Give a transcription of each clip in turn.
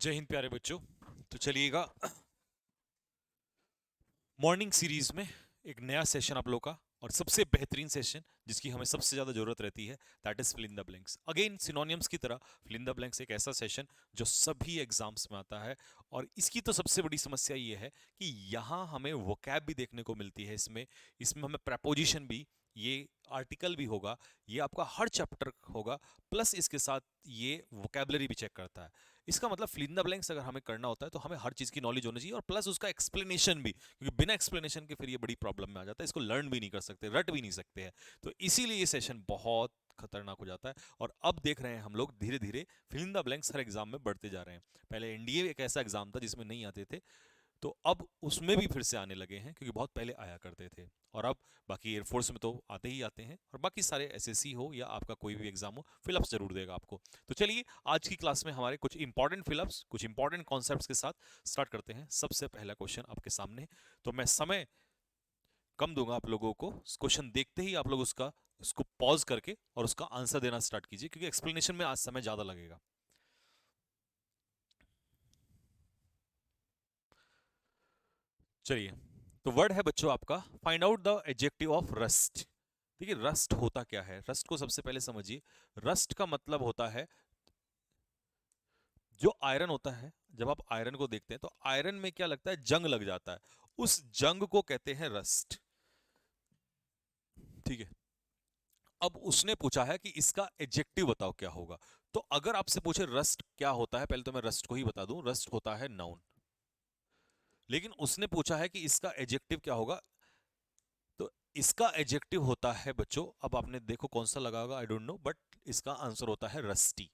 जय हिंद प्यारे बच्चों। तो चलिएगा, मॉर्निंग सीरीज में एक नया सेशन आप लोग का और सबसे बेहतरीन सेशन जिसकी हमें सबसे ज्यादा जरूरत रहती है, that is fill in the blanks. Again synonyms की तरह फिल इन द ब्लैंक्स एक ऐसा सेशन जो सभी एग्जाम्स में आता है। और इसकी तो सबसे बड़ी समस्या ये है कि यहाँ हमें वोकैब भी देखने को मिलती है। इसमें इसमें हमें प्रपोजिशन भी, ये आर्टिकल भी होगा, ये आपका हर चैप्टर होगा, प्लस इसके साथ ये वोकैबलरी भी चेक करता है। इसका मतलब फिल इन द ब्लैंक्स अगर हमें करना होता है तो हमें हर चीज की नॉलेज होनी चाहिए और प्लस उसका एक्सप्लेनेशन भी, क्योंकि बिना एक्सप्लेनेशन के फिर ये बड़ी प्रॉब्लम में आ जाता है। इसको लर्न भी नहीं कर सकते, रट भी नहीं सकते हैं। तो इसीलिए ये सेशन बहुत खतरनाक हो जाता है। और अब देख रहे हैं हम लोग धीरे धीरे फिल इन द ब्लैंक्स हर एग्जाम में बढ़ते जा रहे हैं। पहले एनडीए एक ऐसा एग्जाम था जिसमें नहीं आते थे, तो अब उसमें भी फिर से आने लगे हैं, क्योंकि बहुत पहले आया करते थे। और अब बाकी एयरफोर्स में तो आते ही आते हैं, और बाकी सारे एसएससी हो या आपका कोई भी एग्जाम हो, फिलअप्स जरूर देगा आपको। तो चलिए, आज की क्लास में हमारे कुछ इंपॉर्टेंट फिलअप्स, कुछ इंपॉर्टेंट कॉन्सेप्ट्स के साथ स्टार्ट करते हैं। सबसे पहला क्वेश्चन आपके सामने, तो मैं समय कम दूंगा आप लोगों को। क्वेश्चन देखते ही आप लोग उसको पॉज करके और उसका आंसर देना स्टार्ट कीजिए, क्योंकि एक्सप्लेनेशन में आज समय ज्यादा लगेगा। चलिए, तो वर्ड है बच्चों आपका, find out the adjective of rust. देखिए, रस्ट होता क्या है, रस्ट को सबसे पहले समझिए। रस्ट का मतलब होता है, जो आयरन होता है, जब आप आयरन को देखते हैं तो आयरन में क्या लगता है, जंग लग जाता है, उस जंग को कहते हैं रस्ट। ठीक है। अब उसने पूछा है कि इसका एडजेक्टिव बताओ क्या होगा। तो अगर आपसे पूछे रस्ट क्या होता है, पहले तो मैं रस्ट को ही बता दूं, रस्ट होता है नाउन। लेकिन उसने पूछा है कि इसका एडजेक्टिव क्या होगा। तो इसका एडजेक्टिव होता है बच्चों, अब आपने देखो कौन सा लगा होगा, आई डोंट नो, बट इसका आंसर होता है रस्टी।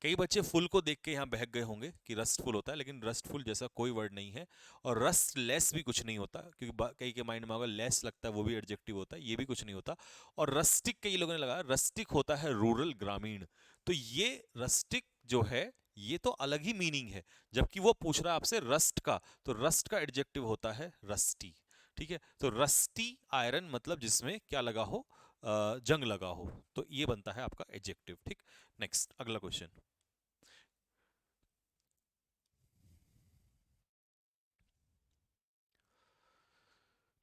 कई बच्चे फुल को देख के यहाँ बहक गए होंगे कि रस्टफुल होता है, लेकिन रस्टफुल जैसा कोई वर्ड नहीं है। और रस्टलेस भी कुछ नहीं होता, क्योंकि कई के माइंड में होगा लेस लगता है, वो भी एडजेक्टिव होता है, ये भी कुछ नहीं होता। और रस्टिक कई लोगों ने लगाया, रस्टिक होता है रूरल, ग्रामीण। तो ये रस्टिक जो है, ये तो अलग ही मीनिंग है। जबकि वो पूछ रहा है आपसे रस्ट का, तो रस्ट का एडजेक्टिव होता है रस्टी। ठीक है, तो रस्टी आयरन मतलब जिसमें क्या लगा हो, जंग लगा हो, तो ये बनता है आपका एडजेक्टिव। ठीक। नेक्स्ट, अगला क्वेश्चन।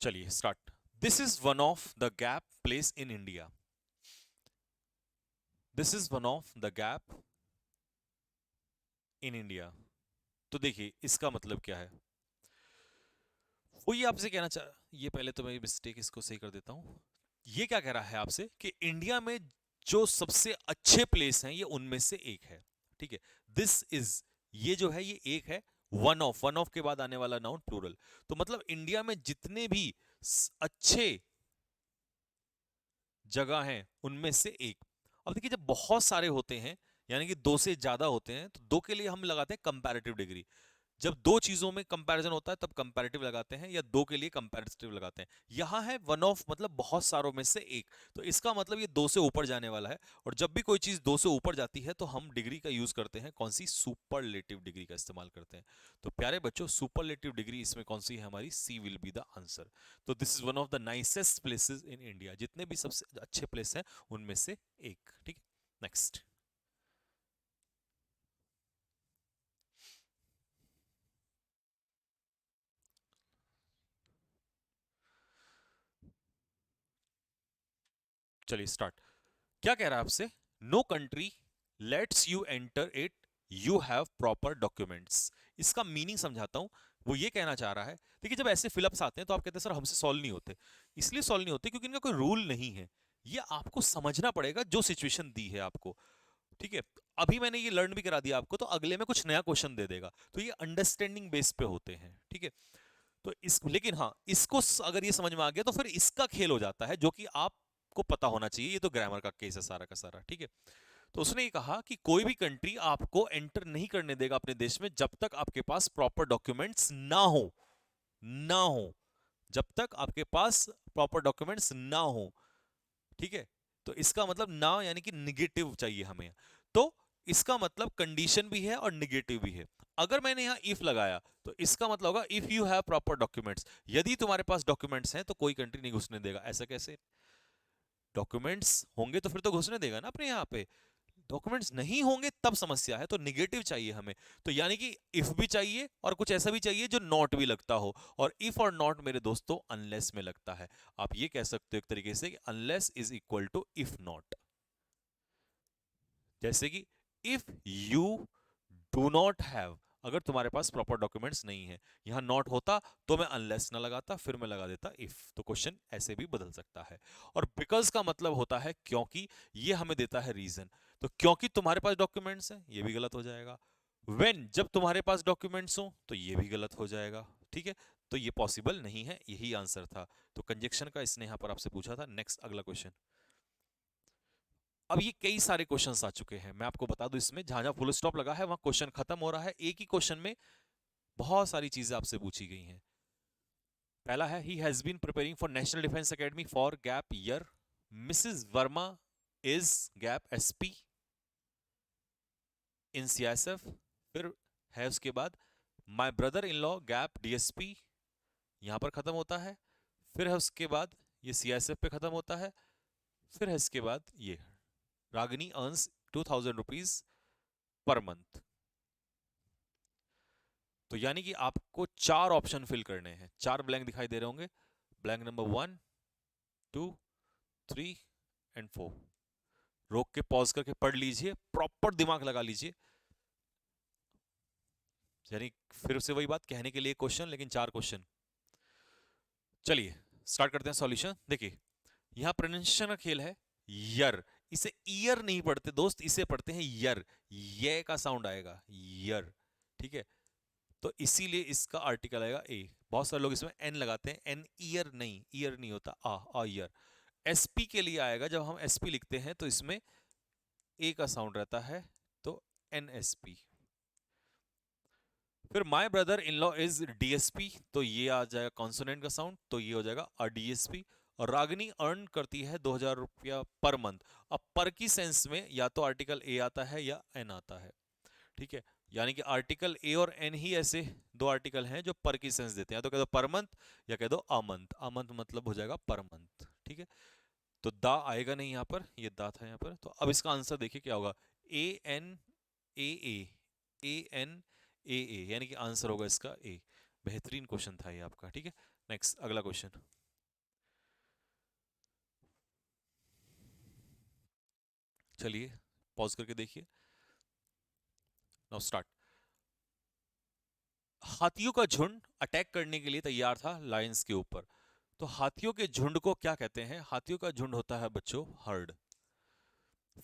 चलिए start. This is one of the gap place in India. This is one of the gap in India. तो देखिए, इसका मतलब क्या है, वो ये आपसे कहना चाह, ये पहले तो मैं मिस्टेक इसको सही कर देता हूं। ये क्या कह रहा है आपसे कि इंडिया में जो सबसे अच्छे प्लेस हैं, ये उनमें से एक है। ठीक है। दिस इज, ये जो है ये एक है। वन ऑफ के बाद आने वाला नाउन प्लूरल। तो मतलब इंडिया में जितने भी अच्छे जगह हैं उनमें से एक। अब देखिए, जब बहुत सारे होते हैं, यानी कि दो से ज्यादा होते हैं, तो दो के लिए हम लगाते हैं कंपैरेटिव डिग्री। जब दो चीजों में कंपैरिजन होता है तब कंपैरेटिव लगाते हैं, या दो के लिए कंपैरेटिव लगाते हैं। यहां है वन ऑफ, मतलब बहुत सारों में से एक। तो इसका मतलब ये दो से ऊपर जाने वाला है। और जब भी कोई चीज दो से ऊपर जाती है तो हम डिग्री का यूज करते हैं, कौन सी, सुपरलेटिव डिग्री का इस्तेमाल करते हैं। तो प्यारे बच्चों, सुपरलेटिव डिग्री इसमें कौन सी है हमारी, सी विल बी द आंसर। तो this is one of the nicest places in India, जितने भी सबसे अच्छे प्लेस हैं उनमें से एक। ठीक है। नेक्स्ट। चलिए स्टार्ट। क्या कह रहा है आपसे, no country lets you enter it, you have proper documents. इसका मीनिंग समझाता हूं। वो ये कहना चाह रहा है, देखिए जब ऐसे फिलअप्स आते हैं तो आप कहते हैं सर हमसे सॉल्व नहीं होते। इसलिए सॉल्व नहीं होते क्योंकि इनका कोई रूल नहीं है। ये आपको समझना पड़ेगा जो सिचुएशन दी है आपको। ठीक है। अभी मैंने ये लर्न भी करा दिया आपको, तो अगले में कुछ नया क्वेश्चन दे देगा, तो ये अंडरस्टैंडिंग बेस पे होते हैं। ठीक है। तो इस, लेकिन हाँ, इसको अगर ये समझ में आ गया तो फिर इसका खेल हो जाता है, जो कि आपको पता होना चाहिए। ये तो ग्रामर का केस है सारा का सारा। ठीक है। तो उसने ये कहा कि कोई भी कंट्री आपको एंटर नहीं करने देगा अपने देश में जब तक आपके पास प्रॉपर डॉक्यूमेंट्स ना हो। ना हो, जब तक आपके पास प्रॉपर डॉक्यूमेंट्स ना हो। ठीक है। तो इसका मतलब ना यानी कि निगेटिव चाहिए हमें। तो इसका मतलब कंडीशन भी है और निगेटिव भी है। अगर मैंने यहां इफ लगाया तो इसका मतलब होगा if you have proper documents, यदि तुम्हारे पास डॉक्यूमेंट्स हैं तो कोई कंट्री नहीं घुसने देगा। ऐसा कैसे, डॉक्यूमेंट्स होंगे तो फिर तो घुसने देगा ना अपने यहाँ पे। डॉक्यूमेंट्स नहीं होंगे तब समस्या है, तो निगेटिव चाहिए हमें। तो यानी कि इफ भी चाहिए और कुछ ऐसा भी चाहिए जो नॉट भी लगता हो, और इफ और नॉट मेरे दोस्तों अनलेस में लगता है। आप ये कह सकते हो एक तरीके से कि unless is equal to if not. जैसे कि if you do not have, अगर तुम्हारे पास प्रॉपर डॉक्यूमेंट्स नहीं है, यहां नॉट होता तो मैं अनलेस ना लगाता, फिर मैं लगा देता इफ, तो क्वेश्चन ऐसे भी बदल सकता है। और बिकॉज का मतलब होता है क्योंकि, ये हमें देता है रीजन। तो क्योंकि तुम्हारे पास डॉक्यूमेंट्स हैं, ये भी गलत हो जाएगा। व्हेन, जब तुम्हारे पास डॉक्यूमेंट्स हो, तो ये भी गलत हो जाएगा। ठीक है, तो ये पॉसिबल नहीं है, यही आंसर था। तो कंजक्शन का इसने यहां पर आपसे पूछा था। नेक्स्ट अगला क्वेश्चन। अब ये कई सारे क्वेश्चंस आ चुके हैं, मैं आपको बता दूं, इसमें जहां जहां फुल स्टॉप लगा है वहां क्वेश्चन खत्म हो रहा है। एक ही क्वेश्चन में बहुत सारी चीजें आपसे पूछी गई हैं। पहला है, he has been preparing for National Defence Academy for gap year, Mrs Verma is gap SP in CSF. फिर है उसके बाद, my brother in law gap DSP, यहां पर खत्म होता है। फिर है उसके बाद ये सीएसएफ पे खत्म होता है। फिर है इसके बाद ये, Ragini earns 2000 rupees per month. तो यानी कि आपको चार ऑप्शन फिल करने हैं, चार ब्लैंक दिखाई दे रहे होंगे, ब्लैंक नंबर 1, 2, 3 एंड 4। रोक के पॉज करके पढ़ लीजिए, प्रॉपर दिमाग लगा लीजिए। यानी फिर से वही बात, कहने के लिए क्वेश्चन लेकिन चार क्वेश्चन। चलिए स्टार्ट करते हैं सॉल्यूशन। देखिए यहां प्रोनाउंसिएशन का खेल है, यर, इसे ईयर नहीं पढ़ते दोस्त, इसे पढ़ते हैं यर, ये का साउंड आएगा यर। ठीक है, तो इसीलिए इसका आर्टिकल आएगा ए। बहुत सारे लोग इसमें एन लगाते हैं, एन ईयर नहीं, ईयर नहीं होता, आ ईयर। एसपी के लिए आएगा, जब हम एसपी लिखते हैं तो इसमें ए का साउंड रहता है, तो एनएसपी। फिर my brother in law is DSP, तो ये आ जाएगा कॉन्सोनेंट का साउंड, तो ये हो जाएगा डीएसपी। और रागनी अर्न करती है 2000 रुपया पर मंथ। अब पर की सेंस में या तो आर्टिकल ए आता है या एन आता है। ठीक है, यानी कि आर्टिकल ए और एन ही ऐसे दो आर्टिकल हैं जो पर की सेंस देते हैं, तो कह दो पर मंथ या कह दो अ मंथ, अ मंथ मतलब हो जाएगा पर मंथ। ठीक है, तो दा आएगा नहीं यहां पर, ये दा था यहां पर। तो अब इसका आंसर देखिए क्या होगा, A N A A, A N A ए, यानी कि आंसर होगा इसका ए। बेहतरीन क्वेश्चन था ये आपका। ठीक है, नेक्स्ट अगला क्वेश्चन। चलिए पॉज करके देखिए, नाउ स्टार्ट। हाथियों का झुंड अटैक करने के लिए तैयार था लायंस के ऊपर। तो हाथियों के झुंड को क्या कहते हैं? हाथियों का झुंड होता है बच्चों हर्ड।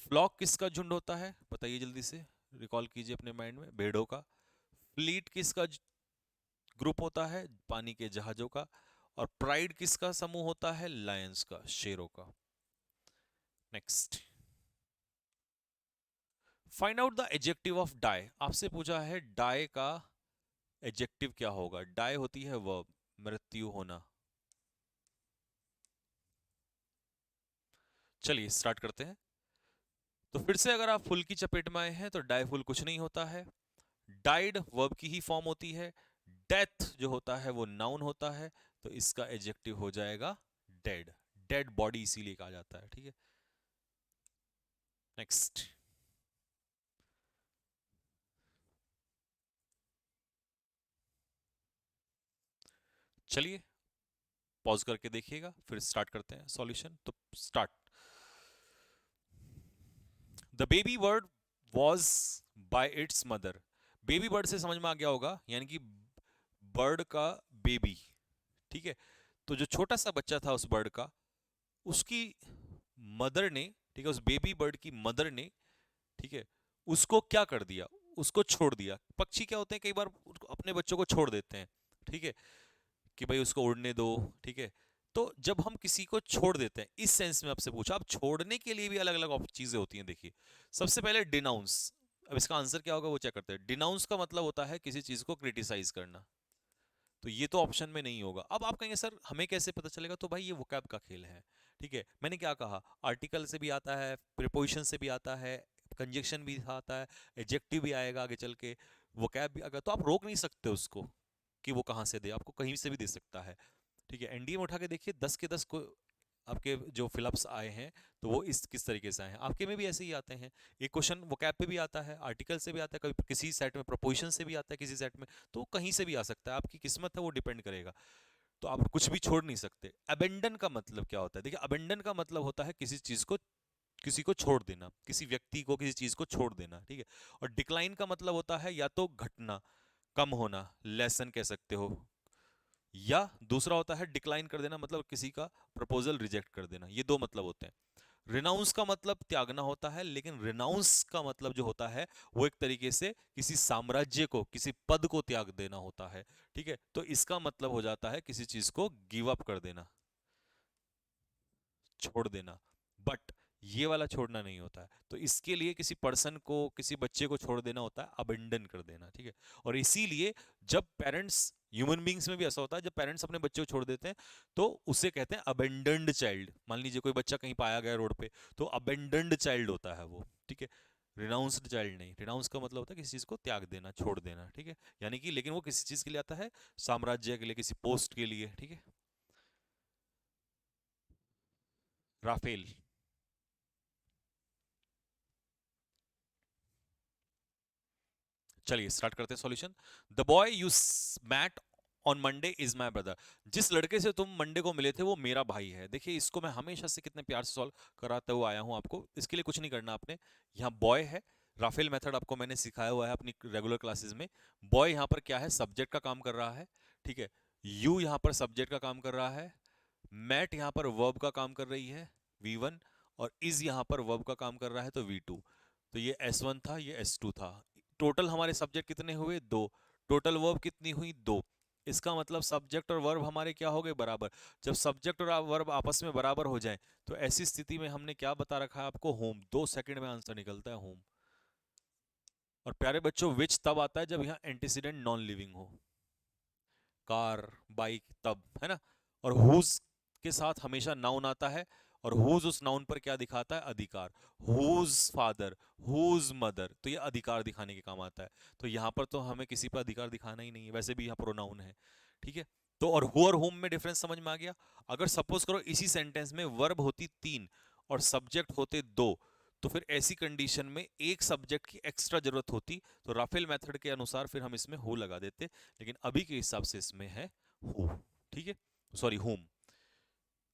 फ्लॉक किसका झुंड होता है बताइए जल्दी से, रिकॉल कीजिए अपने माइंड में। भेड़ों का। फ्लीट किसका ग्रुप होता है? पानी के जहाजों का। और प्राइड किसका समूह होता है? लायंस का, शेरों का। Next, find out the adjective of die. आपसे पूछा है डाई का एडजेक्टिव क्या होगा। डाई होती है वर्ब, मृत्यु होना। चलिए स्टार्ट करते हैं। तो फिर से अगर आप फुल की चपेट में आए हैं तो डाई फुल कुछ नहीं होता है। डाइड वर्ब की ही फॉर्म होती है। डेथ जो होता है वो नाउन होता है, तो इसका एडजेक्टिव हो जाएगा डेड। डेड बॉडी इसीलिए कहा जाता है। ठीक है, नेक्स्ट। चलिए पॉज करके देखिएगा, फिर स्टार्ट करते हैं सॉल्यूशन। तो start. The baby bird was by it's mother. Baby bird से समझ में आ गया होगा, यानी कि बर्ड का बेबी। ठीक है, तो जो छोटा सा बच्चा था उस बर्ड का, उसकी मदर ने, ठीक है, उस बेबी बर्ड की मदर ने, ठीक है, उसको क्या कर दिया? उसको छोड़ दिया। पक्षी क्या होते हैं, कई बार अपने बच्चों को छोड़ देते हैं। ठीक है, कि भाई उसको उड़ने दो। ठीक है, तो जब हम किसी को छोड़ देते हैं, इस सेंस में आपसे पूछा। अब छोड़ने के लिए भी अलग अलग चीजें होती हैं। देखिए सबसे पहले डिनाउंस। अब इसका आंसर क्या होगा वो चेक करते हैं। डिनाउंस का मतलब होता है किसी चीज को क्रिटिसाइज करना, तो ये तो ऑप्शन में नहीं होगा। अब आप कहेंगे सर हमें कैसे पता चलेगा, तो भाई ये वोकैब का खेल है। ठीक है, मैंने क्या कहा, आर्टिकल से भी आता है, प्रीपोजिशन से भी आता है, कंजक्शन भी आता है, एडजेक्टिव भी आएगा आगे चल के, वोकैब भी। अगर तो आप रोक नहीं सकते उसको कि वो कहां से दे, आपको कहीं से भी दे सकता है। ठीक है, एनडीए में उठा के देखिए, 10 के 10 को आपके जो फिलअप्स आए हैं तो वो इस किस तरीके से आए हैं, आपके में भी ऐसे ही आते हैं। एक क्वेश्चन वोकैब पे भी आता है, आर्टिकल से भी आता है, कभी किसी सेट में प्रपोजिशन से भी आता है, किसी सेट में, तो कहीं से भी आ सकता है, आपकी किस्मत है, वो डिपेंड करेगा। तो आप कुछ भी छोड़ नहीं सकते। अबेंडन का मतलब क्या होता है? देखिए, अबेंडन का मतलब होता है किसी चीज को, किसी को छोड़ देना, किसी व्यक्ति को, किसी चीज को छोड़ देना, ठीक है। और डिक्लाइन का मतलब होता है या तो घटना, कम होना, लेसन कह सकते हो, या दूसरा होता है डिक्लाइन कर देना, मतलब किसी का प्रपोजल रिजेक्ट कर देना। ये दो मतलब होते हैं। रिनाउंस का मतलब त्यागना होता है, लेकिन रिनाउंस का मतलब जो होता है वो एक तरीके से किसी साम्राज्य को, किसी पद को त्याग देना होता है, ठीक है। तो इसका मतलब हो जाता है किसी चीज को गिव अप कर देना, छोड़ देना। बट ये वाला छोड़ना नहीं होता है, तो इसके लिए किसी पर्सन को, किसी बच्चे को छोड़ देना होता है अबेंडन कर देना, ठीक है। और इसीलिए जब पेरेंट्स, ह्यूमन बींग्स में भी ऐसा होता है, जब पेरेंट्स अपने बच्चे को छोड़ देते हैं तो उसे कहते हैं अबेंडन्ड चाइल्ड। मान लीजिए कोई बच्चा कहीं पाया गया रोड पे, तो अबेंडन्ड चाइल्ड होता है वो, ठीक है। रिनाउंस्ड चाइल्ड नहीं। रिनाउंस का मतलब होता है किसी चीज को त्याग देना, छोड़ देना, ठीक है। यानी कि लेकिन वो किसी चीज के लिए आता है, साम्राज्य के लिए, किसी पोस्ट के लिए, ठीक है। राफेल। चलिए स्टार्ट करते हैं solution. The boy you met on Monday is my brother. जिस लड़के से तुम मंडे को मिले थे वो मेरा भाई है। देखिए इसको मैं हमेशा से कितने प्यार से सॉल्व कराते हुए आया हूं आपको, इसके लिए कुछ नहीं करना आपने। यहाँ बॉय है, राफेल मेथड आपको मैंने सिखाया हुआ है अपनी रेगुलर क्लासेस में। बॉय यहाँ पर क्या है, सब्जेक्ट का काम कर रहा है, ठीक है। यू यहाँ पर सब्जेक्ट का काम कर रहा है, मैट यहाँ पर वर्ब का काम कर रही है V1, और इज यहाँ पर वर्ब का काम कर रहा है तो V2। तो ये S1 था, ये S2 था। टोटल हमारे सब्जेक्ट कितने हुए? दो। टोटल वर्ब कितनी हुई? दो। इसका मतलब सब्जेक्ट और वर्ब हमारे क्या हो गए? बराबर। जब सब्जेक्ट और वर्ब आपस में बराबर हो जाए तो ऐसी स्थिति में हमने क्या बता रखा है आपको? होम। 2 सेकंड में आंसर निकलता है, होम। और प्यारे बच्चों, विच तब आता है जब यहाँ एंटीसीडेंट नॉन लिविंग हो, कार, बाइक, तब, है ना। और हुज के साथ हमेशा नाउन आता है, और हुज उस नाउन पर क्या दिखाता है? अधिकार। हुज फादर, हुज मदर, तो ये अधिकार दिखाने के काम आता है। तो यहाँ पर तो हमें किसी पर अधिकार दिखाना ही नहीं है, वैसे भी यहाँ प्रोनाउन है, ठीक है। तो और हु और हुम में डिफरेंस समझ में आ गया। अगर सपोज करो इसी सेंटेंस में वर्ब होती 3 और सब्जेक्ट होते 2, तो फिर ऐसी कंडीशन में एक सब्जेक्ट की एक्स्ट्रा जरूरत होती, तो राफेल मेथड के अनुसार फिर हम इसमें हु लगा देते, लेकिन अभी के हिसाब से इसमें है हु, ठीक है, सॉरी होम।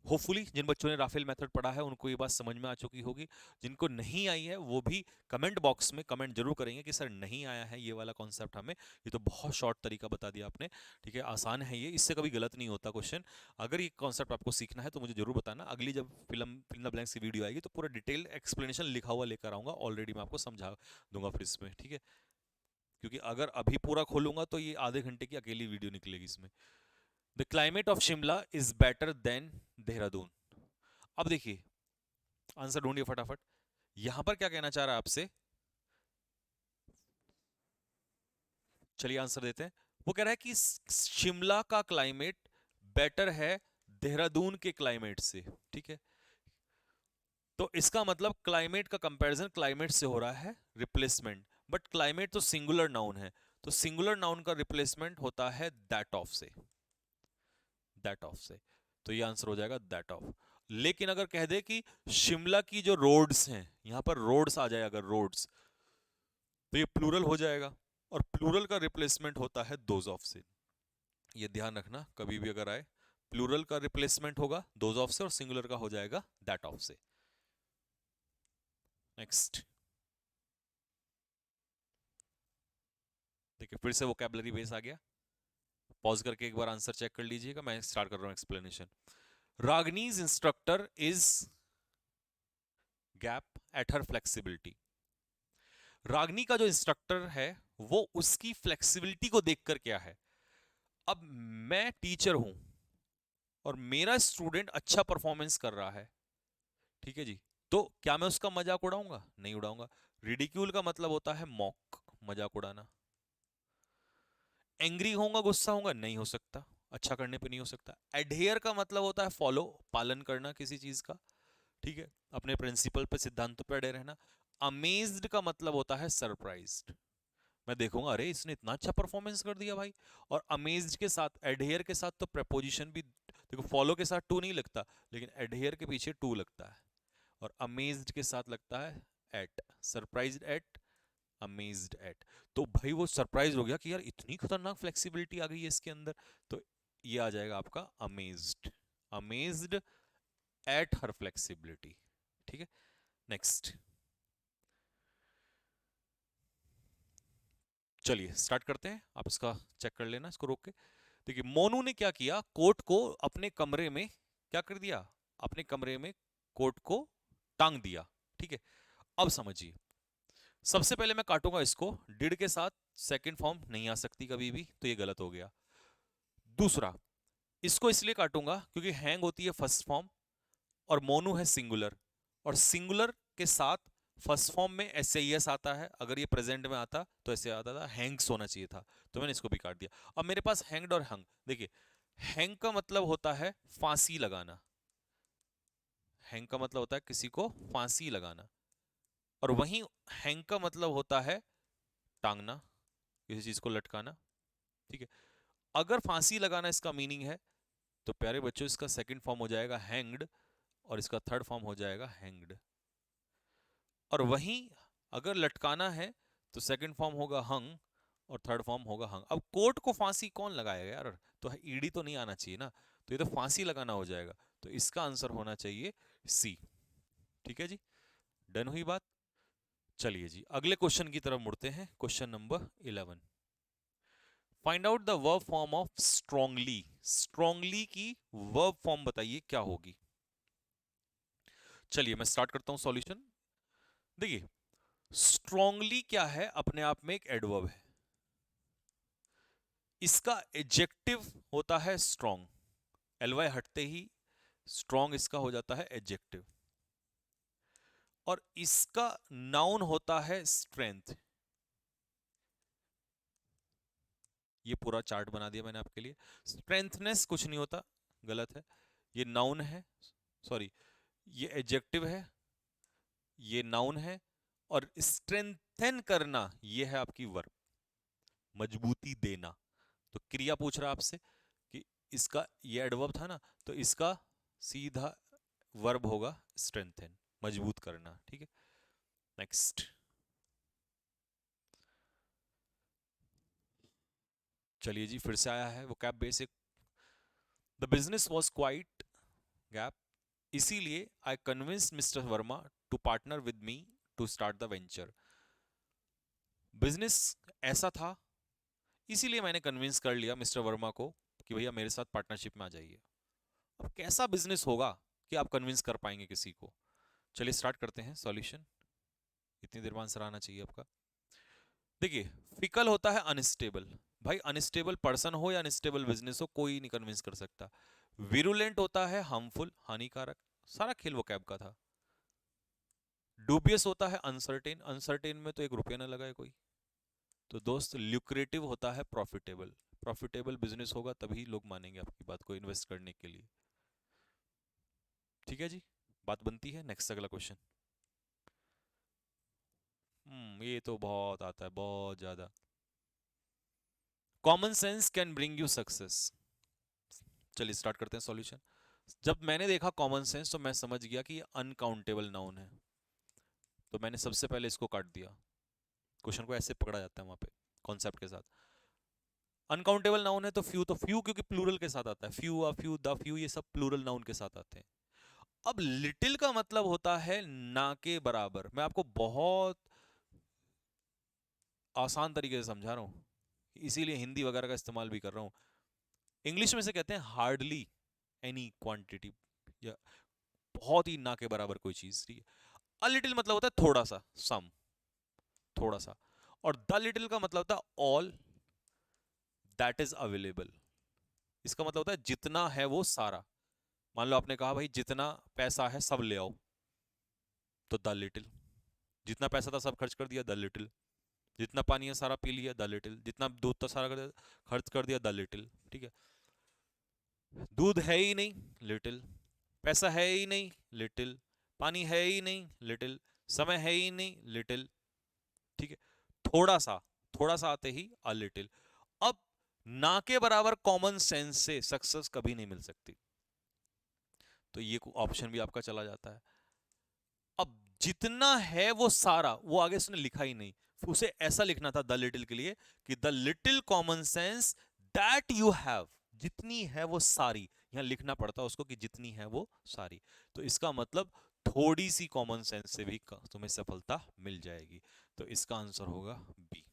होपफुली जिन बच्चों ने राफेल मेथड पढ़ा है उनको ये बात समझ में आ चुकी होगी। जिनको नहीं आई है वो भी कमेंट बॉक्स में कमेंट जरूर करेंगे कि सर नहीं आया है ये वाला कॉन्सेप्ट हमें। ये तो बहुत शॉर्ट तरीका बता दिया आपने, ठीक है, आसान है ये, इससे कभी गलत नहीं होता क्वेश्चन। अगर ये कॉन्सेप्ट आपको सीखना है तो मुझे जरूर बताना, अगली जब फिल्म द ब्लैंक्स की वीडियो आएगी तो पूरा डिटेल एक्सप्लेनेशन लिखा हुआ लेकर आऊंगा, ऑलरेडी मैं आपको समझा दूंगा फिर इसमें, ठीक है। क्योंकि अगर अभी पूरा खोलूंगा तो ये आधे घंटे की अकेली वीडियो निकलेगी इसमें। The climate of Shimla is better than Dehradun. अब देखिए आंसर ढूंढिए फटाफट। यहां पर क्या कहना चाह रहा है आपसे? चलिए आंसर देते हैं। वो कह रहा है कि शिमला का क्लाइमेट बेटर है देहरादून के क्लाइमेट से, ठीक है। तो इसका मतलब क्लाइमेट का कंपैरिजन क्लाइमेट से हो रहा है, रिप्लेसमेंट। बट क्लाइमेट तो सिंगुलर नाउन है, तो सिंगुलर नाउन का रिप्लेसमेंट होता है दैट ऑफ से, दैट ऑफ से। तो ये आंसर हो जाएगा दैट ऑफ। लेकिन अगर कह दे कि शिमला की जो रोड्स हैं, यहां पर रोड्स आ जाए अगर, रोड्स, तो ये प्लूरल हो जाएगा, और प्लूरल का रिप्लेसमेंट होता है दोज ऑफ से। ये ध्यान रखना कभी भी अगर आए, प्लूरल का रिप्लेसमेंट होगा दोज ऑफ से और सिंगुलर का हो जाएगा दैट ऑफ से। नेक्स्ट देखिए फिर से वोकैबुलरी बेस आ गया। पॉज करके एक बार आंसर चेक कर लीजिएगा, मैं स्टार्ट कर रहा हूं explanation. Ragini's instructor is gap at her flexibility. Ragini का जो इंस्ट्रक्टर है वो उसकी फ्लेक्सिबिलिटी को देखकर क्या है? अब मैं टीचर हूं और मेरा स्टूडेंट अच्छा परफॉर्मेंस कर रहा है, ठीक है जी, तो क्या मैं उसका मजाक उड़ाऊंगा? नहीं उड़ाऊंगा। रिडिक्यूल का मतलब होता है मॉक, मजाक उड़ाना। एंग्री होऊंगा, गुस्सा होऊंगा? नहीं हो सकता, अच्छा करने पे नहीं हो सकता। एडहेयर का मतलब होता है फॉलो, पालन करना किसी चीज का, ठीक है, अपने प्रिंसिपल पे, सिद्धांतों पे अड़े रहना। अमेज्ड का मतलब होता है सरप्राइज्ड, मैं देखूंगा अरे इसने इतना अच्छा परफॉर्मेंस कर दिया भाई। और अमेज्ड के साथ, एडहेयर के साथ तो प्रपोजिशन भी, देखो फॉलो के साथ टू नहीं लगता, लेकिन एडहेयर के पीछे टू लगता है, और अमेज्ड के साथ लगता है at, surprised at, amazed at. तो भाई वो सरप्राइज हो गया कि यार इतनी खतरनाक फ्लेक्सिबिलिटी आ गई है इसके अंदर, तो ये आ जाएगा आपका amazed, amazed eight her flexibility. ठीक है, नेक्स्ट चलिए स्टार्ट करते हैं, आप इसका चेक कर लेना इसको रोक के। देखिए मोनू ने क्या किया, कोट को अपने कमरे में क्या कर दिया, अपने कमरे में कोट को टांग दिया। ठीक है, अब समझिए, सबसे पहले मैं काटूंगा इसको, डिड के साथ सेकंड फॉर्म नहीं आ सकती कभी भी, तो ये गलत हो गया। दूसरा, इसको इसलिए काटूंगा क्योंकि हैंग होती है फर्स्ट फॉर्म, और मोनू है सिंगुलर, और सिंगुलर के साथ फर्स्ट फॉर्म में एस एस आता है, अगर ये प्रेजेंट में आता तो ऐसे आता था, हैंग्स होना चाहिए था, तो मैंने इसको भी काट दिया। अब मेरे पास हैंग्ड और हंग, देखिए हैंग का मतलब होता है फांसी लगाना, हैंग का मतलब होता है किसी को फांसी लगाना, और वहीं हैंग का मतलब होता है टांगना, किसी चीज को लटकाना। ठीक है, अगर फांसी लगाना इसका मीनिंग है, तो प्यारे बच्चों इसका सेकंड फॉर्म हो जाएगा हैंग्ड, और इसका थर्ड फॉर्म हो जाएगा हैंग्ड। और वहीं अगर लटकाना है तो सेकंड फॉर्म होगा हंग, और थर्ड फॉर्म होगा हंग। अब कोर्ट को फांसी कौन लगाएगा यार, तो ईडी तो नहीं आना चाहिए ना, तो ये तो फांसी लगाना हो जाएगा, तो इसका आंसर होना चाहिए सी। ठीक है जी, डन हुई बात। चलिए जी अगले क्वेश्चन की तरफ मुड़ते हैं, question number 11। Find out the verb form of strongly, strongly की वर्ब फॉर्म बताइए क्या होगी। चलिए मैं स्टार्ट करता हूं सॉल्यूशन। देखिए स्ट्रांगली क्या है, अपने आप में एक एडवर्ब है, इसका एडजेक्टिव होता है स्ट्रॉन्ग, एलवाई हटते ही स्ट्रॉन्ग इसका हो जाता है एडजेक्टिव, और इसका नाउन होता है स्ट्रेंथ। ये पूरा चार्ट बना दिया मैंने आपके लिए, स्ट्रेंथनेस कुछ नहीं होता, गलत है, ये नाउन है, सॉरी ये एडजेक्टिव है, ये नाउन है, और स्ट्रेंथन करना ये है आपकी वर्ब, मजबूती देना। तो क्रिया पूछ रहा आपसे कि इसका ये एडवर्ब था ना, तो इसका सीधा वर्ब होगा स्ट्रेंथन, मजबूत करना। ठीक है, नेक्स्ट चलिए जी, फिर से आया है वो cap basic. The business was quite gap, इसीलिए I convince Mister Verma to partner with me to start the venture. Business ऐसा था, इसीलिए मैंने कन्विंस कर लिया मिस्टर वर्मा को कि भैया मेरे साथ पार्टनरशिप में आ जाइए। अब कैसा बिजनेस होगा कि आप कन्विंस कर पाएंगे किसी को। चलिए स्टार्ट करते हैं सॉल्यूशन, इतनी देर में आंसर आना चाहिए आपका। देखिए फिकल होता है अनस्टेबल, भाई अनस्टेबल पर्सन हो या अनस्टेबल बिजनेस हो कोई नहीं कन्विंस कर सकता। विरुलेंट होता है हार्मफुल, हानिकारक, सारा खेल वो कैब का था। डूबियस होता है अनसर्टेन, अनसर्टेन में तो एक रुपया ना लगाए कोई। तो दोस्त ल्यूक्रेटिव होता है प्रॉफिटेबल, प्रॉफिटेबल बिजनेस होगा तभी लोग मानेंगे आपकी बात को इन्वेस्ट करने के लिए। ठीक है जी, बात बनती है। नेक्स्ट अगला क्वेश्चन, ये तो बहुत आता है, बहुत ज्यादा। Common sense can bring you success. चलिए स्टार्ट करते हैं सॉल्यूशन। जब मैंने देखा कॉमन सेंस तो मैं समझ गया कि ये अनकाउंटेबल नाउन है, तो मैंने सबसे पहले इसको काट दिया। क्वेश्चन को ऐसे पकड़ा जाता है वहां पे कॉन्सेप्ट के साथ। अनकाउंटेबल नाउन है तो फ्यू, तो फ्यू क्योंकि प्लूरल के साथ आता है, few, a few, the few, ये सब प्लूरल नाउन के साथ आते हैं। अब लिटिल का मतलब होता है ना के बराबर, मैं आपको बहुत आसान तरीके से समझा रहा हूं, इसीलिए हिंदी वगैरह का इस्तेमाल भी कर रहा हूं। इंग्लिश में से कहते हैं हार्डली एनी क्वांटिटी, या बहुत ही ना के बराबर कोई चीज। ठीक है, अ लिटिल मतलब होता है थोड़ा सा, सम, थोड़ा सा, और द लिटिल का मतलब होता है ऑल दैट इज अवेलेबल, इसका मतलब होता है जितना है वो सारा। मान लो आपने कहा भाई जितना पैसा है सब ले आओ, तो द लिटिल, जितना पैसा था सब खर्च कर दिया, द लिटिल, जितना पानी है सारा पी लिया, द लिटिल, जितना दूध था सारा खर्च कर दिया, द लिटिल। ठीक है, दूध है ही नहीं, लिटिल, पैसा है ही नहीं, लिटिल, पानी है ही नहीं, लिटिल, समय है ही नहीं, लिटिल। ठीक है, थोड़ा सा, थोड़ा सा आते ही अ लिटिल। अब ना के बराबर कॉमन सेंस से सक्सेस कभी नहीं मिल सकती, तो ये ऑप्शन भी आपका चला जाता है। अब जितना है वो सारा, वो आगे उसने लिखा ही नहीं, उसे ऐसा लिखना था द लिटिल के लिए कि the little common sense that you have, जितनी है वो सारी, यहां लिखना पड़ता उसको कि जितनी है वो सारी। तो इसका मतलब थोड़ी सी कॉमन सेंस से भी तुम्हें सफलता मिल जाएगी। तो इसका आंसर होगा बी।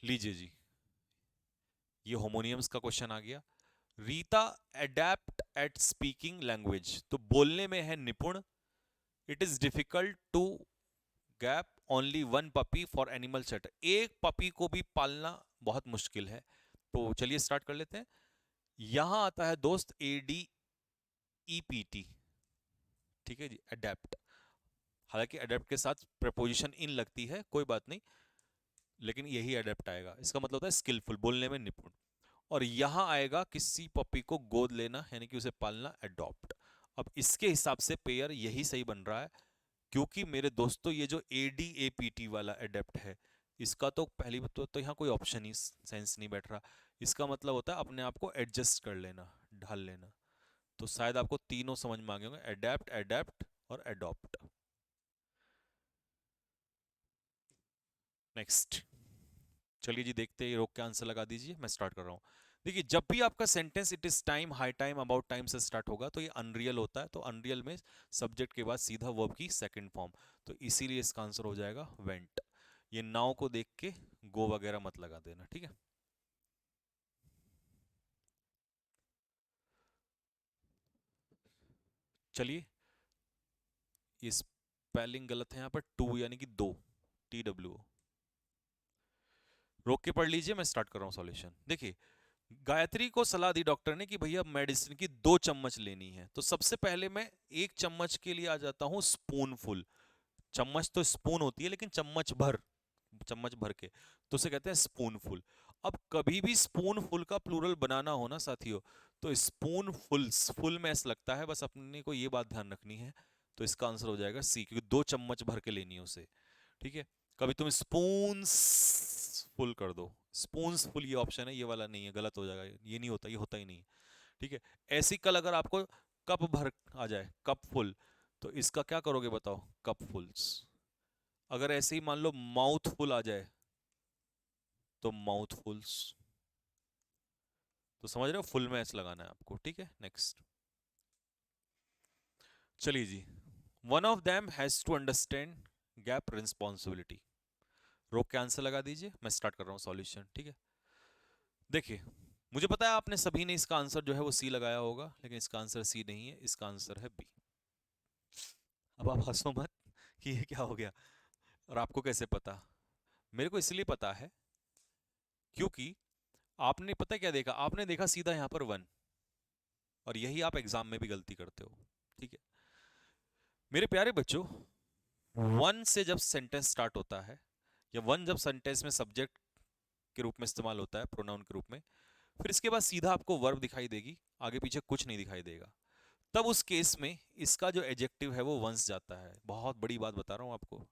लीजिए जी, ये होमोनियम्स का क्वेश्चन आ गया। Rita adept at speaking language, तो बोलने में है निपुण। It is difficult to gap only one puppy for animal shelter, एक पपी को भी पालना बहुत मुश्किल है। तो चलिए स्टार्ट कर लेते हैं। यहां आता है दोस्त ADEPT, ठीक है जी, अडेप्ट। हालांकि अडेप्ट के साथ प्रपोजिशन इन लगती है, कोई बात नहीं, लेकिन यही अडेप्ट आएगा। इसका मतलब होता है स्किलफुल, बोलने में निपुण। और यहां आएगा किसी पपी को गोद लेना, यानी कि उसे पालना, अडॉप्ट। अब इसके हिसाब से पेयर यही सही बन रहा है, क्योंकि मेरे दोस्तों ये जो ADAPT वाला अडेप्ट है, इसका तो पहली बात तो यहाँ कोई ऑप्शन ही सेंस नहीं बैठ रहा। इसका मतलब होता है अपने आप को एडजस्ट कर लेना, ढाल लेना। तो शायद आपको तीनों समझ में आ गए होंगे, अडेप्ट, अडेप्ट और अडॉप्ट। नेक्स्ट, चलिए जी देखते हैं, रोक के आंसर लगा दीजिए, मैं स्टार्ट कर रहा हूँ। देखिए, जब भी आपका sentence it is time, high time, about time से स्टार्ट होगा तो ये अनरियल होता है। तो अनरियल में सब्जेक्ट के बाद सीधा वर्ब की सेकंड फॉर्म, तो इसीलिए इसका आंसर हो जाएगा वेंट। ये नाव को देख के गो वगैरह मत लगा देना, ठीक है। चलिए, ये स्पेलिंग गलत है यहाँ पर, टू यानी कि दो, TWO। रोक के पढ़ लीजिए, मैं स्टार्ट कर रहा हूँ सॉल्यूशन। देखिए, गायत्री को सलाह दी डॉक्टर ने कि भैया मेडिसिन की 2 चम्मच लेनी है। तो सबसे पहले मैं 1 चम्मच के लिए आ जाता हूँ स्पूनफुल। चम्मच तो स्पून होती है, लेकिन चम्मच भर, चम्मच भर के, तो उसे कहते हैं स्पूनफुल। अब कभी भी स्पूनफुल का प्लूरल बनाना हो ना साथियों, तो स्पून फुल्स, फुल में ऐसा लगता है, बस अपने को ये बात ध्यान रखनी है। तो इसका आंसर हो जाएगा सी, क्योंकि 2 चम्मच भर के लेनी है उसे, ठीक है। कभी तुम स्पून फुल कर दो, स्पून फुल ये ऑप्शन है, ये वाला नहीं है, गलत हो जाएगा, ये नहीं होता, ये होता ही नहीं है, ठीक है। ऐसी कल अगर आपको कप भर आ जाए, कप फुल, तो इसका क्या करोगे बताओ, कप फुल्स। अगर ऐसे ही मान लो माउथ फुल आ जाए, तो माउथ फुल्स। तो समझ रहे हो, फुल में एस लगाना है आपको, ठीक है। नेक्स्ट, चलिए जी, one of them has to understand gap responsibility. रोक के आंसर लगा दीजिए, मैं स्टार्ट कर रहा हूँ सॉल्यूशन, ठीक है। देखिए, मुझे पता है आपने सभी ने इसका आंसर जो है वो सी लगाया होगा, लेकिन इसका आंसर सी नहीं है, इसका आंसर है बी। अब आप हंसो मत कि ये क्या हो गया, और आपको कैसे पता। मेरे को इसलिए पता है क्योंकि आपने पता है क्या देखा, आपने देखा सीधा यहां पर वन, और यही आप एग्जाम में भी गलती करते हो, ठीक है। मेरे प्यारे बच्चों, वन से जब सेंटेंस स्टार्ट होता है, या वन जब सेंटेंस में सब्जेक्ट के रूप में इस्तेमाल होता है, प्रोनाउन के रूप में, फिर इसके बाद सीधा आपको वर्ब दिखाई देगी, आगे पीछे कुछ नहीं दिखाई देगा। तब उस केस में इसका जो एडजेक्टिव है वो वंस जाता है। बहुत बड़ी बात बता रहा हूं आपको,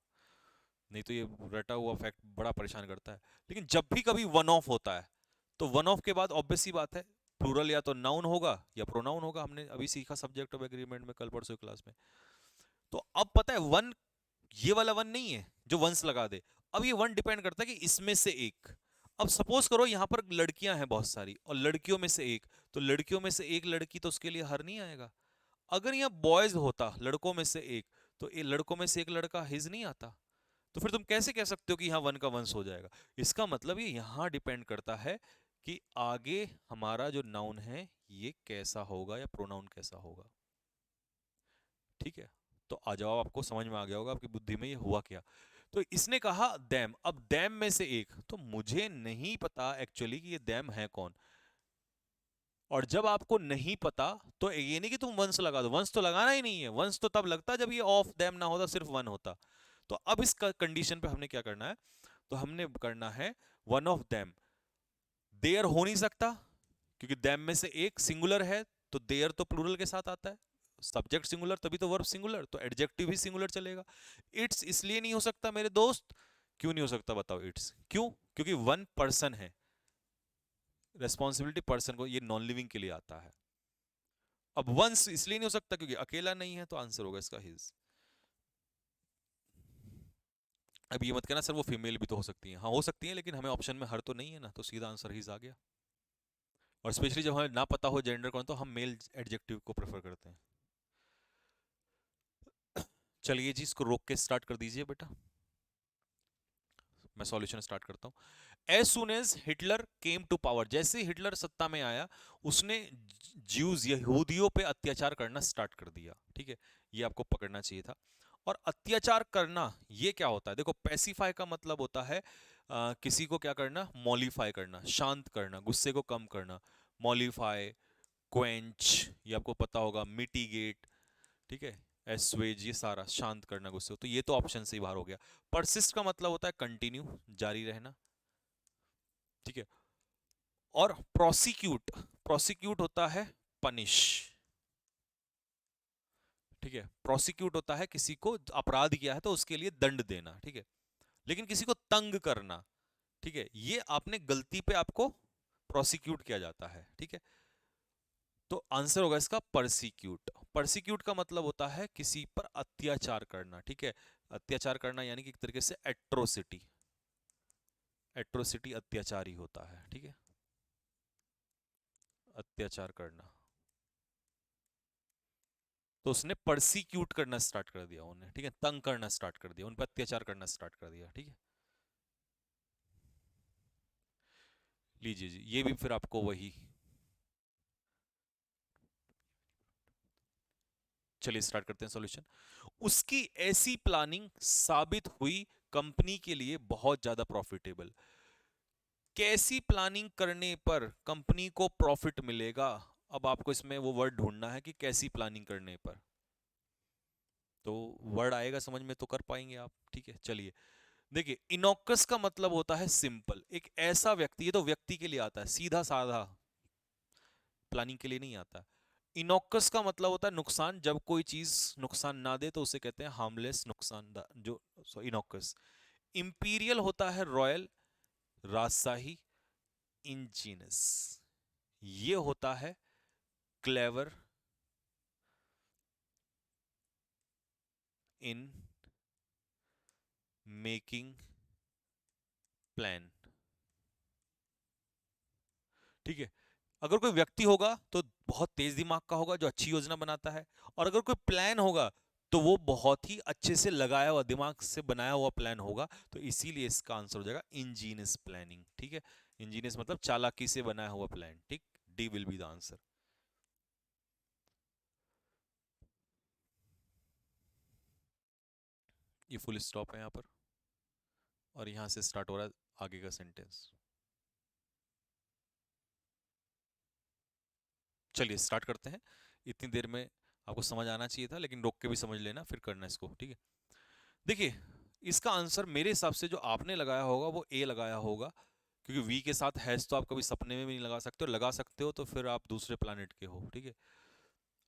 नहीं तो ये रटा हुआ फैक्ट बड़ा परेशान करता है। लेकिन जब भी कभी वन ऑफ होता है, तो वन ऑफ के बाद ऑब्वियस सी बात है, प्लूरल या तो नाउन होगा या प्रोनाउन होगा। हमने अभी सीखा सब्जेक्ट ऑफ एग्रीमेंट में, कल परसों क्लास में। तो अब पता है वन, ये वाला वन नहीं है जो वंस लगा दे। अब ये वन डिपेंड करता है कि इसमें से एक, अब सपोज करो यहां पर लड़कियां हैं बहुत सारी, और लड़कियों में से एक, तो लड़कियों में से एक लड़की, तो उसके लिए हर नहीं आएगा। अगर यहाँ बॉयज होता, लड़कों में से एक, तो ये लड़कों में से एक लड़का हिज नहीं आता। तो फिर तुम कैसे कह सकते हो कि यहाँ वन का वंश हो जाएगा। इसका मतलब ये यहाँ डिपेंड करता है कि आगे हमारा जो नाउन है ये कैसा होगा, या प्रोनाउन कैसा होगा, ठीक है। तो आ जाओ, आपको समझ में आ गया होगा, आपकी बुद्धि में ये हुआ क्या। तो इसने कहा दैम, अब दैम में से एक, तो मुझे नहीं पता एक्चुअली कि ये दैम है कौन। और जब आपको नहीं पता, तो ये नहीं कि तुम वंस लगा दो, वंस तो लगाना ही नहीं है। वंस तो तब लगता जब ये ऑफ दैम ना होता, सिर्फ वन होता। तो अब इस कंडीशन पे हमने क्या करना है, तो हमने करना है वन ऑफ दैम। देयर हो नहीं सकता, क्योंकि दैम में से एक सिंगुलर है, तो देयर तो प्लूरल के साथ आता है, सब्जेक्ट सिंगुलर तभी तो वर्ब सिंगुलर, तो एडजेक्टिव भी सिंगुलर चलेगा। इट्स इसलिए नहीं हो सकता मेरे दोस्त, क्यों नहीं हो सकता बताओ इट्स, क्यों, क्योंकि वन पर्सन है। रेस्पॉन्सिबिलिटी पर्सन को, ये नॉन लिविंग के लिए आता है। अब वंस इसलिए नहीं हो सकता क्योंकि अकेला नहीं है, तो आंसर होगा इसका हिज। अब ये मत कहना सर वो फीमेल भी तो हो सकती है, हाँ हो सकती है, लेकिन हमें ऑप्शन में हर तो नहीं है ना, तो सीधा आंसर हिज आ गया। और स्पेशली जब हमें ना पता हो जेंडर कौन, तो हम मेल एडजेक्टिव को प्रेफर करते हैं। चलिए जी, इसको रोक के स्टार्ट कर दीजिए बेटा, मैं सॉल्यूशन स्टार्ट करता हूं। As soon as Hitler came to power, जैसे हिटलर सत्ता में आया, उसने ज्यूज यहूदियों पे अत्याचार करना स्टार्ट कर दिया। ठीक है, ये आपको पकड़ना चाहिए था। और अत्याचार करना ये क्या होता है, देखो पैसिफाई का मतलब होता है किसी को क्या करना, मॉलिफाई करना, शांत करना, गुस्से को कम करना। मॉलिफाई, क्वेंच, ये आपको पता होगा, मिटिगेट, ठीक है, एस्वेज, ये सारा शांत करना गुस्से को, तो ये तो ऑप्शन से ही बाहर हो गया। परसिस्ट का मतलब होता है कंटिन्यू, जारी रहना। ठीक है, और प्रोसिक्यूट, प्रोसिक्यूट होता है पनिश। ठीक है, प्रोसिक्यूट होता है किसी को अपराध किया है तो उसके लिए दंड देना। ठीक है, लेकिन किसी को तंग करना, ठीक है, ये आपने गलती पे आपको प्रोसिक्यूट किया जाता है। ठीक है, तो आंसर होगा इसका परसिक्यूट। परसिक्यूट का मतलब होता है किसी पर अत्याचार करना। ठीक है, अत्याचार करना यानी कि एक तरीके से एट्रोसिटी, एट्रोसिटी अत्याचार ही होता है। ठीक है, अत्याचार करना, तो उसने परसिक्यूट करना स्टार्ट कर दिया उन्हें। ठीक है, तंग करना स्टार्ट कर दिया, उन पर अत्याचार करना स्टार्ट कर दिया। ठीक है, लीजिए जी, ये भी फिर आपको वही, चलिए स्टार्ट करते हैं सॉल्यूशन। उसकी ऐसी प्लानिंग साबित हुई कंपनी के लिए बहुत ज्यादा प्रॉफिटेबल। कैसी प्लानिंग करने पर कंपनी को प्रॉफिट मिलेगा, अब आपको इसमें वो वर्ड ढूंढना है कि कैसी प्लानिंग करने पर, तो वर्ड आएगा समझ में तो कर पाएंगे आप। ठीक है, चलिए देखिए, इनोकस का मतलब होता है सिंपल, एक ऐसा व्यक्ति, ये तो व्यक्ति के लिए आता है, सीधा साधा, प्लानिंग के लिए नहीं आता। इनोकस का मतलब होता है नुकसान, जब कोई चीज नुकसान ना दे तो उसे कहते हैं हार्मलेस, नुकसान जो, इनोकस। इंपीरियल होता है रॉयल, राजशाही। इंजीनस, ये होता है क्लेवर, इन मेकिंग प्लान। ठीक है, अगर कोई व्यक्ति होगा तो बहुत तेज दिमाग का होगा जो अच्छी योजना बनाता है, और अगर कोई प्लान होगा तो वो बहुत ही अच्छे से लगाया हुआ, दिमाग से बनाया हुआ प्लान होगा। तो इसीलिए इसका आंसर हो जाएगा इंजीनियस प्लानिंग। ठीक है, इंजीनियस मतलब चालाकी से बनाया हुआ प्लान। ठीक, D will be the answer. ये फुल स्टॉप है यहाँ पर, और यहाँ से स्टार्ट हो रहा है आगे का सेंटेंस। चलिए स्टार्ट करते हैं। इतनी देर में आपको समझ आना चाहिए था, लेकिन रोक के भी समझ लेना, फिर करना इसको। ठीक है, देखिए, इसका आंसर मेरे हिसाब से जो आपने लगाया होगा वो ए लगाया होगा, क्योंकि वी के साथ हैज तो आप कभी सपने में भी नहीं लगा सकते, और लगा सकते हो तो फिर आप दूसरे प्लानट के हो। ठीक है,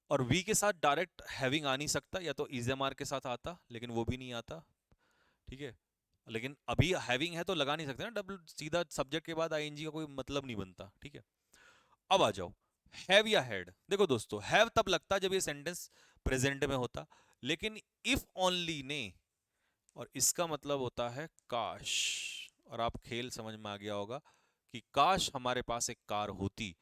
और वी के साथ डायरेक्ट हैविंग आ नहीं सकता, या तो इजेमार के साथ आता, लेकिन वो भी नहीं आता। ठीक है, लेकिन अभी हैविंग है तो लगा नहीं सकते ना, डबल सीधा सब्जेक्ट के बाद आईएनजी का कोई मतलब नहीं बनता। ठीक है, अब आ जाओ, हैव या हैड। देखो दोस्तों, हैव तब लगता जब ये सेंटेंस प्रेजेंट में होता, लेकिन इफ ओनली ने, और इसका मतलब होता है काश। और आप खेल समझ में आ गया होगा कि काश हमारे पास एक कार होती,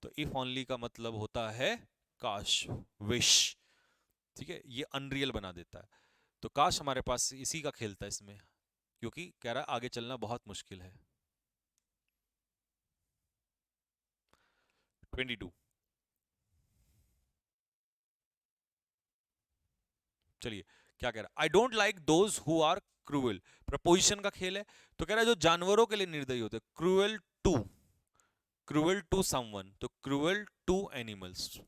तो इफ ओनली का मतलब होता है काश, विश। ठीक है, ये अनरियल बना देता है, तो काश हमारे पास, इसी का खेलता है इसमें, क्योंकि कह रहा है आगे चलना बहुत मुश्किल है। 22, चलिए क्या कह रहा है, I don't like those who are cruel. Preposition का खेल है, तो कह रहा है जो जानवरों के लिए निर्दयी होते, cruel to, cruel to someone, तो क्रूएल टू एनिमल्स।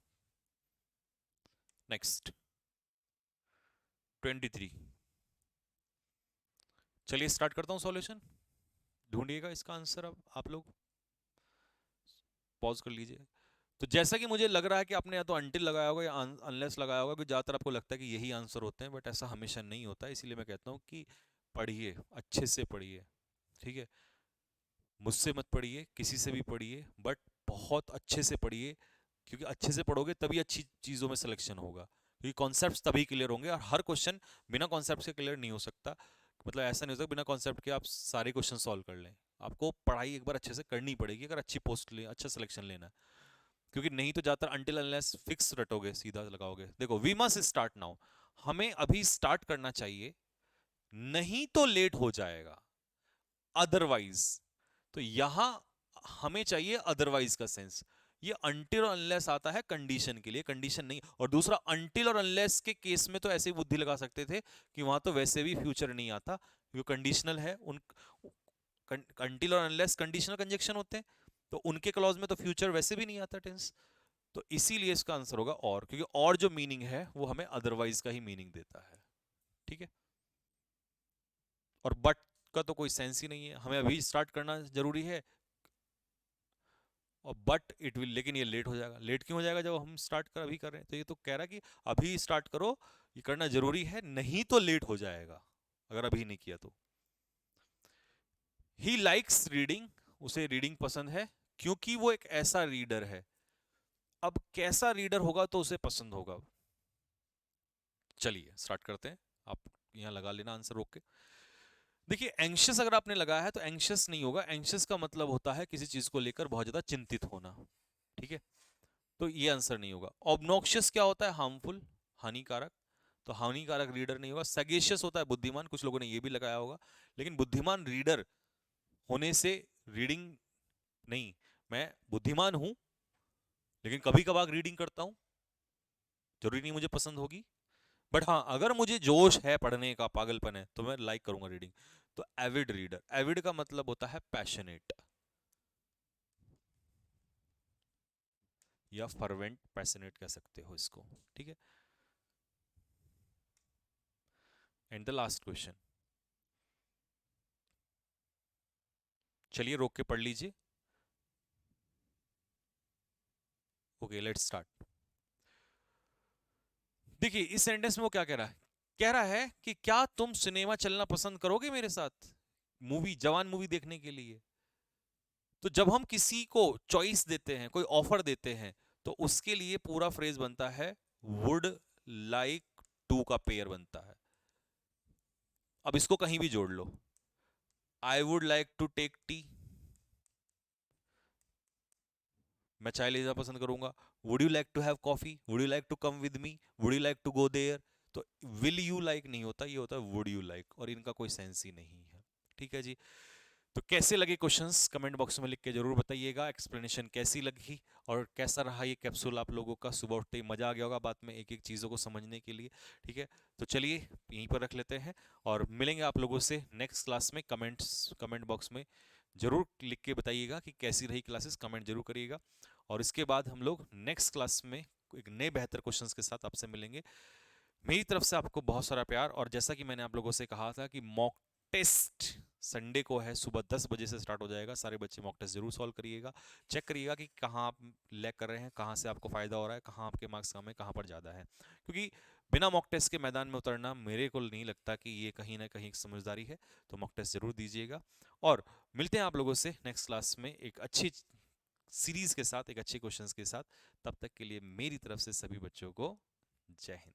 नेक्स्ट 23, चलिए स्टार्ट करता हूं सॉल्यूशन, ढूंढिएगा इसका आंसर। अब आप लोग पॉज कर लीजिए। तो जैसा कि मुझे लग रहा है कि आपने या तो अनटिल लगाया होगा या अनलेस लगाया होगा, क्योंकि ज़्यादातर आपको लगता है कि यही आंसर होते हैं, बट ऐसा हमेशा नहीं होता है। इसीलिए मैं कहता हूँ कि पढ़िए, अच्छे से पढ़िए। ठीक है, मुझसे मत पढ़िए, किसी से भी पढ़िए, बट बहुत अच्छे से पढ़िए, क्योंकि अच्छे से पढ़ोगे तभी अच्छी चीज़ों में सिलेक्शन होगा, क्योंकि कॉन्सेप्ट्स तभी क्लियर होंगे, और हर क्वेश्चन बिना कॉन्सेप्ट के क्लियर नहीं हो सकता। मतलब ऐसा नहीं हो सकता बिना कॉन्सेप्ट के आप सारे क्वेश्चन सॉल्व कर लें। आपको पढ़ाई एक बार अच्छे से करनी पड़ेगी अगर अच्छी पोस्ट ले, अच्छा सिलेक्शन लेना है, क्योंकि नहीं तो ज़्यादातर अनटिल अनलेस फिक्स रटोगे, सीधा लगाओगे। देखो, वी मस्ट स्टार्ट नाउ, हमें अभी स्टार्ट करना चाहिए, नहीं तो लेट हो जाएगा, अदरवाइज। तो यहां हमें चाहिए अदरवाइज का सेंस। ये अनटिल और अनलेस आता है कंडीशन के लिए, कंडीशन नहीं। और दूसरा, अनटिल और अनलेस के केस में तो ऐसे ही बुद्धि लगा सकते थे कि वहां तो वैसे भी फ्यूचर नहीं आता, क्योंकि कंडीशनल है। उन अनटिल और अनलेस कंडीशनल कंजक्शन होते हैं, तो उनके क्लॉज में तो फ्यूचर वैसे भी नहीं आता टेंस। तो इसीलिए इसका आंसर होगा और, क्योंकि और जो मीनिंग है वो हमें अदरवाइज का ही मीनिंग देता है। ठीक है, और बट का तो कोई सेंस ही नहीं है, हमें अभी स्टार्ट करना जरूरी है। और बट इट विल, लेकिन ये लेट हो जाएगा। लेट क्यों हो जाएगा जब हम स्टार्ट कर अभी कर रहे हैं? तो ये तो कह रहा है कि अभी स्टार्ट करो, ये करना जरूरी है, नहीं तो लेट हो जाएगा अगर अभी नहीं किया तो। ही लाइक्स रीडिंग, उसे रीडिंग पसंद है क्योंकि वो एक ऐसा रीडर है। अब कैसा रीडर होगा तो उसे पसंद होगा? चलिए स्टार्ट करते हैं। आप यहां लगा लेना आंसर रोक के। देखिए, एंग्शियस अगर आपने लगाया है तो एंग्शियस नहीं होगा। एंग्शियस का मतलब होता है किसी चीज को लेकर बहुत ज्यादा चिंतित होना। ठीक है, तो ये आंसर नहीं होगा। ऑब्नॉक्शियस क्या होता है? हार्मफुल, हानिकारक। तो हानिकारक रीडर नहीं होगा। सगेशियस होता है बुद्धिमान, कुछ लोगों ने ये भी लगाया होगा, लेकिन बुद्धिमान रीडर होने से रीडिंग नहीं, मैं बुद्धिमान हूं लेकिन कभी कभार रीडिंग करता हूं, जरूरी नहीं मुझे पसंद होगी। बट हाँ, अगर मुझे जोश है पढ़ने का, पागलपन है, तो मैं लाइक करूंगा रीडिंग। तो एविड रीडर, एविड का मतलब होता है पैशनेट या फर्वेंट, पैशनेट कह सकते हो इसको। ठीक है, एंड द लास्ट क्वेश्चन, चलिए रोक के पढ़ लीजिए। Okay, let's start. देखिए, इस सेंटेंस में वो क्या कह रहा है? कह रहा है कि क्या तुम सिनेमा चलना पसंद करोगे मेरे साथ, मूवी, जवान मूवी देखने के लिए? तो जब हम किसी को चॉइस देते हैं, कोई ऑफर देते हैं, तो उसके लिए पूरा फ्रेज बनता है वुड लाइक टू का पेयर बनता है। अब इसको कहीं भी जोड़ लो। I would like to take tea, मैं चाय लेना पसंद करूंगा। Would you like to have coffee, would you like to come with me, would you like to go there. तो विल यू लाइक नहीं होता, ये होता है वुड यू लाइक, और इनका कोई सेंस ही नहीं है। ठीक है जी। तो कैसे लगे क्वेश्चंस कमेंट बॉक्स में लिख के जरूर बताइएगा। एक्सप्लेनेशन कैसी लगी और कैसा रहा ये कैप्सूल आप लोगों का? सुबह उठते ही मजा आ गया होगा बात में, एक एक चीज़ों को समझने के लिए। ठीक है, तो चलिए यहीं पर रख लेते हैं और मिलेंगे आप लोगों से नेक्स्ट क्लास में। कमेंट बॉक्स में जरूर लिख के बताइएगा कि कैसी रही क्लासेस, कमेंट जरूर करिएगा। और इसके बाद हम लोग नेक्स्ट क्लास में एक नए बेहतर क्वेश्चंस के साथ आपसे मिलेंगे। मेरी तरफ से आपको बहुत सारा प्यार। और जैसा कि मैंने आप लोगों से कहा था कि मॉक टेस्ट संडे को है, सुबह 10 बजे से स्टार्ट हो जाएगा। सारे बच्चे मॉक टेस्ट जरूर सॉल्व करिएगा। चेक करिएगा कि कहाँ आप लैग कर रहे हैं, कहाँ से आपको फायदा हो रहा है, कहाँ आपके मार्क्स कम है, कहाँ पर ज़्यादा है। क्योंकि बिना मॉक टेस्ट के मैदान में उतरना मेरे को नहीं लगता कि ये कहीं ना कहीं एक समझदारी है। तो मॉक टेस्ट जरूर दीजिएगा। और मिलते हैं आप लोगों से नेक्स्ट क्लास में एक अच्छी सीरीज के साथ, एक अच्छे क्वेश्चंस के साथ। तब तक के लिए मेरी तरफ से सभी बच्चों को जय हिंद।